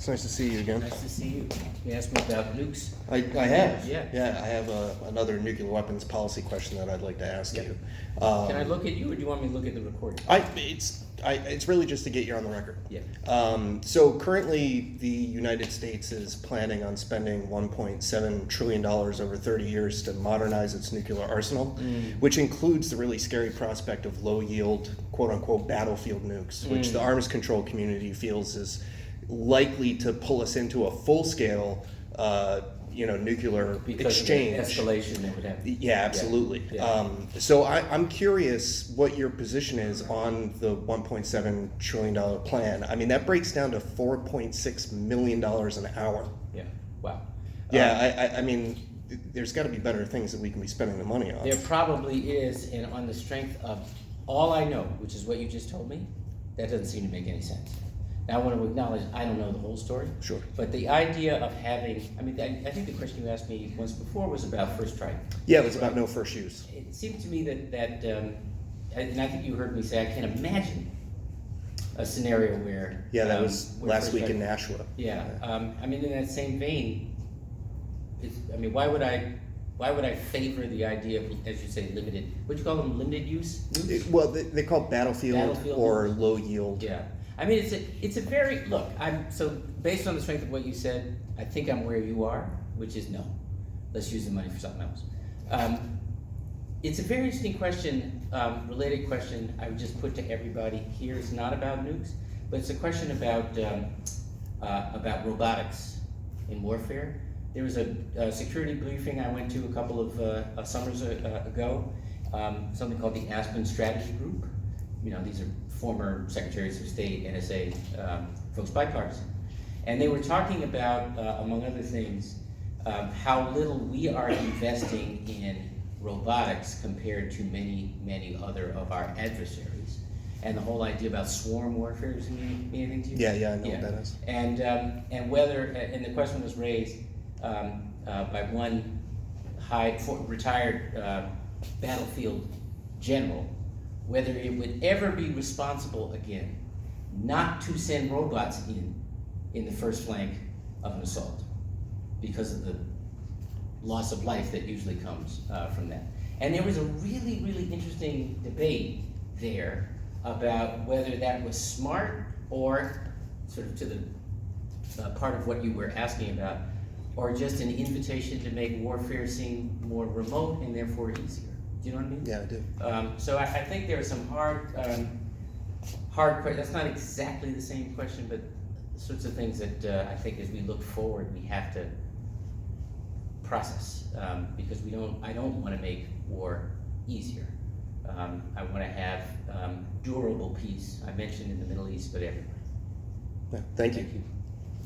It's nice to see you again. Nice to see you. You asked me about nukes. I have. Yeah. Yeah, I have another nuclear weapons policy question that I'd like to ask you. Can I look at you, or do you want me to look at the recording? It's really just to get you on the record. Yeah. So currently, the United States is planning on spending $1.7 trillion over 30 years to modernize its nuclear arsenal, which includes the really scary prospect of low-yield, quote-unquote, battlefield nukes, which the arms control community feels is likely to pull us into a full-scale, nuclear Because exchange. of the escalation that would happen. Yeah, absolutely. Yeah. So I'm curious what your position is on the $1.7 trillion plan. I mean, that breaks down to $4.6 million an hour. Yeah. Wow. Yeah, I mean, there's got to be better things that we can be spending the money on. There probably is, and on the strength of all I know, which is what you just told me, that doesn't seem to make any sense. Now, I want to acknowledge I don't know the whole story. Sure. But the idea of having, I think the question you asked me once before was about first strike. Yeah, it was about no first use. It seems to me that and I think you heard me say I can't imagine a scenario where. Yeah, that was where last first week strike- in Nashua. Yeah, in that same vein, why would I favor the idea of, as you say, limited, what do you call them, limited use nukes? Well, they call it battlefield or nukes. low yield. Yeah, it's a very, look, based on the strength of what you said, I think I'm where you are, which is no. Let's use the money for something else. It's a very interesting question, related question I would just put to everybody here. It's not about nukes, but it's a question about robotics in warfare. There was a security briefing I went to a couple of summers ago, something called the Aspen Strategy Group. These are former secretaries of state, NSA, folks, bipartisan. And they were talking about, among other things, how little we are investing in robotics compared to many, many other of our adversaries. And the whole idea about swarm warfare, does it mean anything to you? Yeah, I know what that is. And whether, and the question was raised by one retired battlefield general, whether it would ever be responsible again not to send robots in the first flank of an assault because of the loss of life that usually comes from that. And there was a really, really interesting debate there about whether that was smart or sort of to the part of what you were asking about, or just an invitation to make warfare seem more remote and therefore easier. Do you know what I mean? Yeah, I do. So I think there are some hard questions. That's not exactly the same question, but the sorts of things that I think as we look forward, we have to process, because I don't want to make war easier. I want to have durable peace. I mentioned in the Middle East, but everywhere. Yeah, thank you. Thank you.